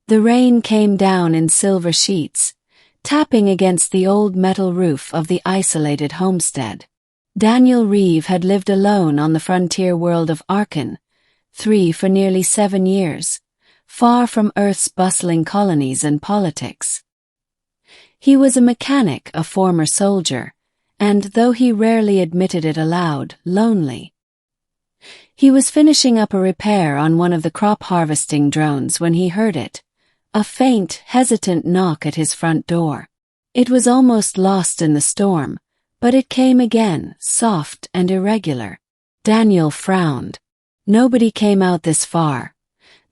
The rain came down in silver sheets, tapping against the old metal roof of the isolated homestead. Daniel Reeve had lived alone on the frontier world of Arkan, 3 for nearly 7 years, far from Earth's bustling colonies and politics. He was a mechanic, a former soldier, and, though he rarely admitted it aloud, lonely. He was finishing up a repair on one of the crop harvesting drones when he heard it, a faint, hesitant knock at his front door. It was almost lost in the storm, but it came again, soft and irregular. Daniel frowned. Nobody came out this far,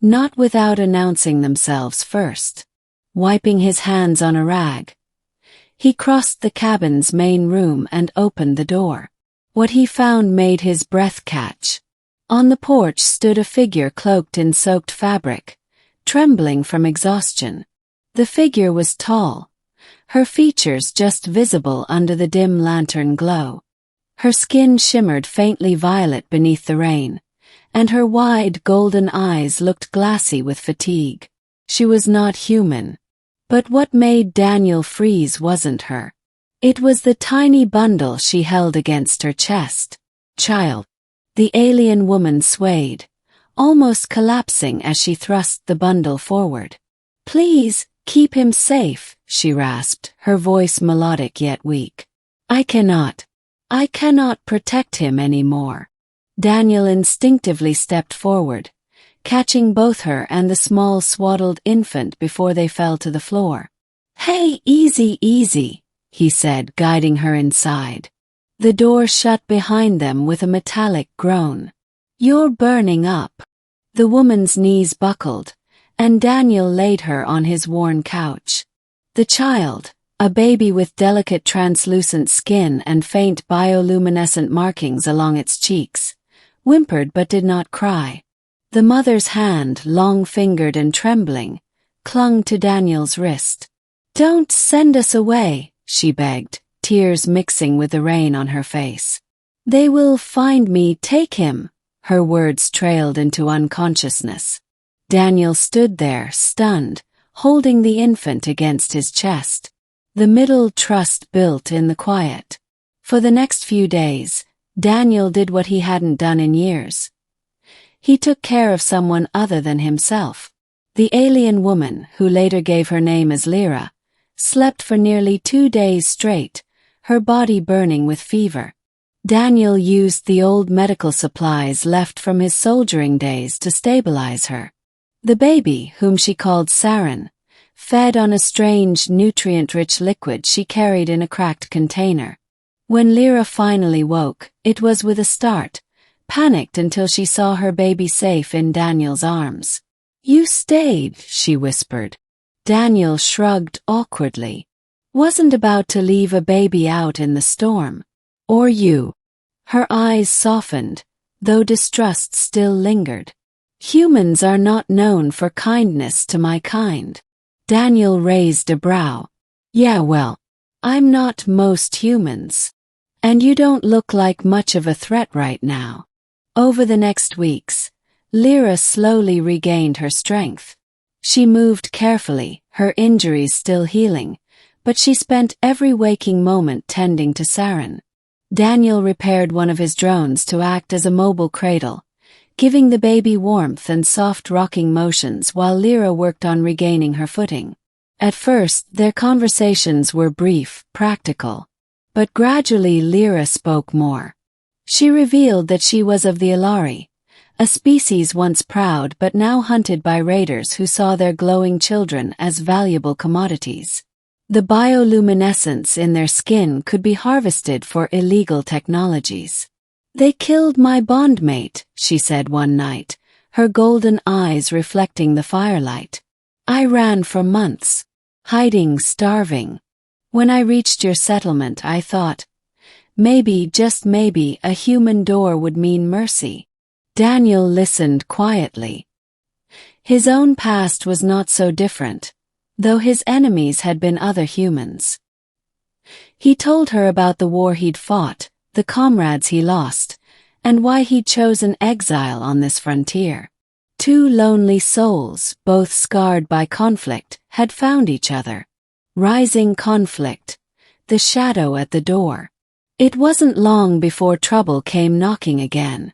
not without announcing themselves first. Wiping his hands on a rag, he crossed the cabin's main room and opened the door. What he found made his breath catch. On the porch stood a figure cloaked in soaked fabric, trembling from exhaustion. The figure was tall, her features just visible under the dim lantern glow. Her skin shimmered faintly violet beneath the rain, and her wide golden eyes looked glassy with fatigue. She was not human. But what made Daniel freeze wasn't her. It was the tiny bundle she held against her chest. Child. The alien woman swayed, almost collapsing as she thrust the bundle forward. Please, keep him safe, she rasped, her voice melodic yet weak. I cannot protect him anymore. Daniel instinctively stepped forward, catching both her and the small swaddled infant before they fell to the floor. Hey, easy, easy, he said, guiding her inside. The door shut behind them with a metallic groan. You're burning up. The woman's knees buckled, and Daniel laid her on his worn couch. The child, a baby with delicate translucent skin and faint bioluminescent markings along its cheeks, whimpered but did not cry. The mother's hand, long-fingered and trembling, clung to Daniel's wrist. Don't send us away, she begged, tears mixing with the rain on her face. They will find me, take him. Her words trailed into unconsciousness. Daniel stood there, stunned, holding the infant against his chest. The middle trust built in the quiet. For the next few days, Daniel did what he hadn't done in years. He took care of someone other than himself. The alien woman, who later gave her name as Lyra, slept for nearly 2 days straight, her body burning with fever. Daniel used the old medical supplies left from his soldiering days to stabilize her. The baby, whom she called Saren, fed on a strange nutrient-rich liquid she carried in a cracked container. When Lyra finally woke, it was with a start, panicked until she saw her baby safe in Daniel's arms. You stayed, she whispered. Daniel shrugged awkwardly. Wasn't about to leave a baby out in the storm. Or you. Her eyes softened, though distrust still lingered. Humans are not known for kindness to my kind. Daniel raised a brow. Yeah, well, I'm not most humans. And you don't look like much of a threat right now. Over the next weeks, Lyra slowly regained her strength. She moved carefully, her injuries still healing, but she spent every waking moment tending to Saren. Daniel repaired one of his drones to act as a mobile cradle, giving the baby warmth and soft rocking motions while Lyra worked on regaining her footing. At first, their conversations were brief, practical, but gradually Lyra spoke more. She revealed that she was of the Ilari, a species once proud but now hunted by raiders who saw their glowing children as valuable commodities. The bioluminescence in their skin could be harvested for illegal technologies. They killed my bondmate, she said one night, her golden eyes reflecting the firelight. I ran for months, hiding, starving. When I reached your settlement, I thought, maybe, just maybe, a human door would mean mercy. Daniel listened quietly. His own past was not so different, though his enemies had been other humans. He told her about the war he'd fought, the comrades he lost, and why he'd chosen exile on this frontier. Two lonely souls, both scarred by conflict, had found each other. Rising conflict. The shadow at the door. It wasn't long before trouble came knocking again.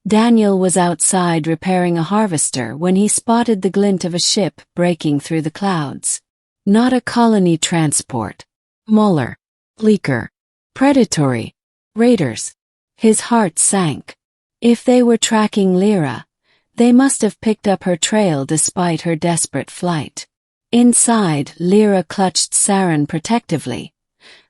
Daniel was outside repairing a harvester when he spotted the glint of a ship breaking through the clouds. Not a colony transport. Muller. Bleaker. Predatory. Raiders. His heart sank. If they were tracking Lyra, they must have picked up her trail despite her desperate flight. Inside, Lyra clutched Saren protectively,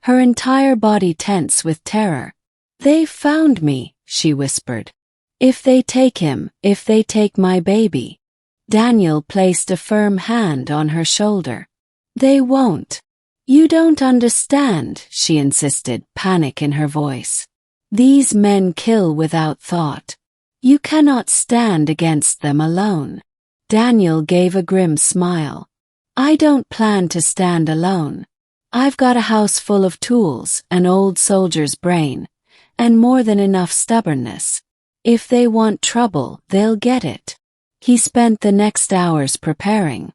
her entire body tense with terror. "They found me," she whispered. "If they take him, if they take my baby." Daniel placed a firm hand on her shoulder. "They won't." "You don't understand," she insisted, panic in her voice. "These men kill without thought. You cannot stand against them alone." Daniel gave a grim smile. "I don't plan to stand alone. I've got a house full of tools, an old soldier's brain, and more than enough stubbornness. If they want trouble, they'll get it." He spent the next hours preparing.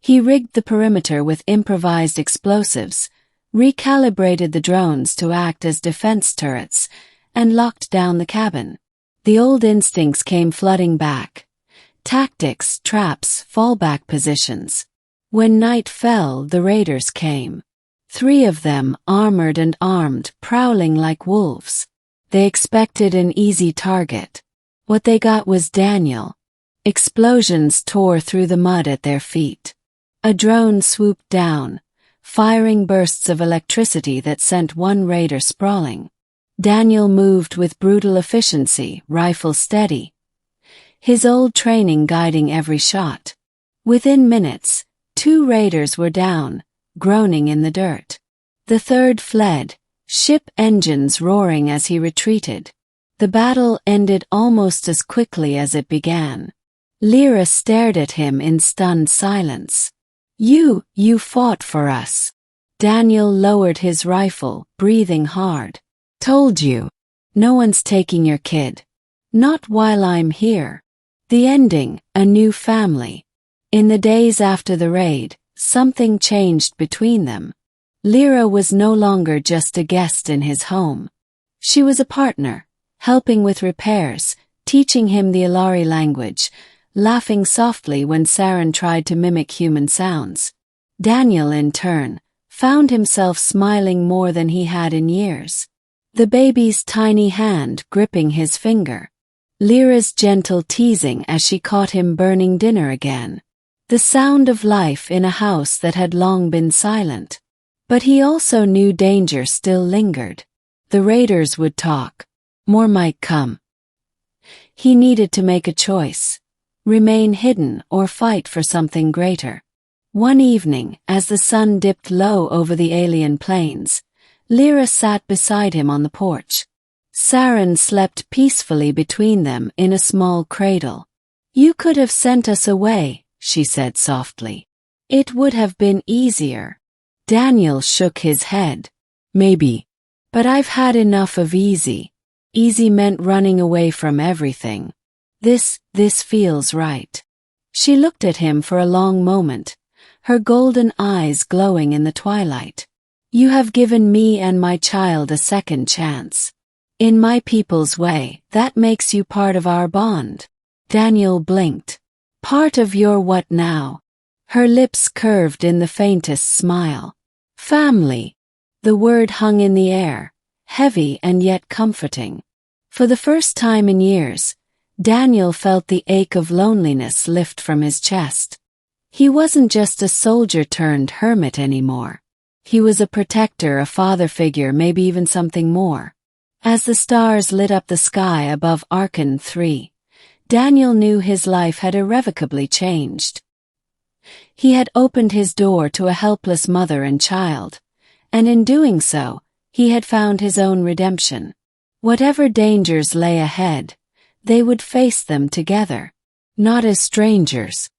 He rigged the perimeter with improvised explosives, recalibrated the drones to act as defense turrets, and locked down the cabin. The old instincts came flooding back. Tactics, traps, fallback positions. When night fell, the raiders came. 3 of them, armored and armed, prowling like wolves. They expected an easy target. What they got was Daniel. Explosions tore through the mud at their feet. A drone swooped down, firing bursts of electricity that sent one raider sprawling. Daniel moved with brutal efficiency, rifle steady, his old training guiding every shot. Within minutes, 2 raiders were down, groaning in the dirt. The third fled, ship engines roaring as he retreated. The battle ended almost as quickly as it began. Lyra stared at him in stunned silence. You fought for us." Daniel lowered his rifle, breathing hard. "Told you. No one's taking your kid. Not while I'm here." The ending, a new family. In the days after the raid, something changed between them. Lyra was no longer just a guest in his home. She was a partner, helping with repairs, teaching him the Ilari language, laughing softly when Saren tried to mimic human sounds. Daniel, in turn, found himself smiling more than he had in years. The baby's tiny hand gripping his finger. Lyra's gentle teasing as she caught him burning dinner again. The sound of life in a house that had long been silent. But he also knew danger still lingered. The raiders would talk. More might come. He needed to make a choice. Remain hidden or fight for something greater. One evening, as the sun dipped low over the alien plains, Lyra sat beside him on the porch. Saren slept peacefully between them in a small cradle. "You could have sent us away," she said softly. "It would have been easier." Daniel shook his head. "Maybe. But I've had enough of easy. Easy meant running away from everything. This feels right." She looked at him for a long moment, her golden eyes glowing in the twilight. "You have given me and my child a second chance. In my people's way, that makes you part of our bond." Daniel blinked. "Part of your what now?" Her lips curved in the faintest smile. "Family." The word hung in the air, heavy and yet comforting. For the first time in years, Daniel felt the ache of loneliness lift from his chest. He wasn't just a soldier turned hermit anymore. He was a protector, a father figure, maybe even something more. As the stars lit up the sky above Arkan 3, Daniel knew his life had irrevocably changed. He had opened his door to a helpless mother and child, and in doing so, he had found his own redemption. Whatever dangers lay ahead, they would face them together. Not as strangers,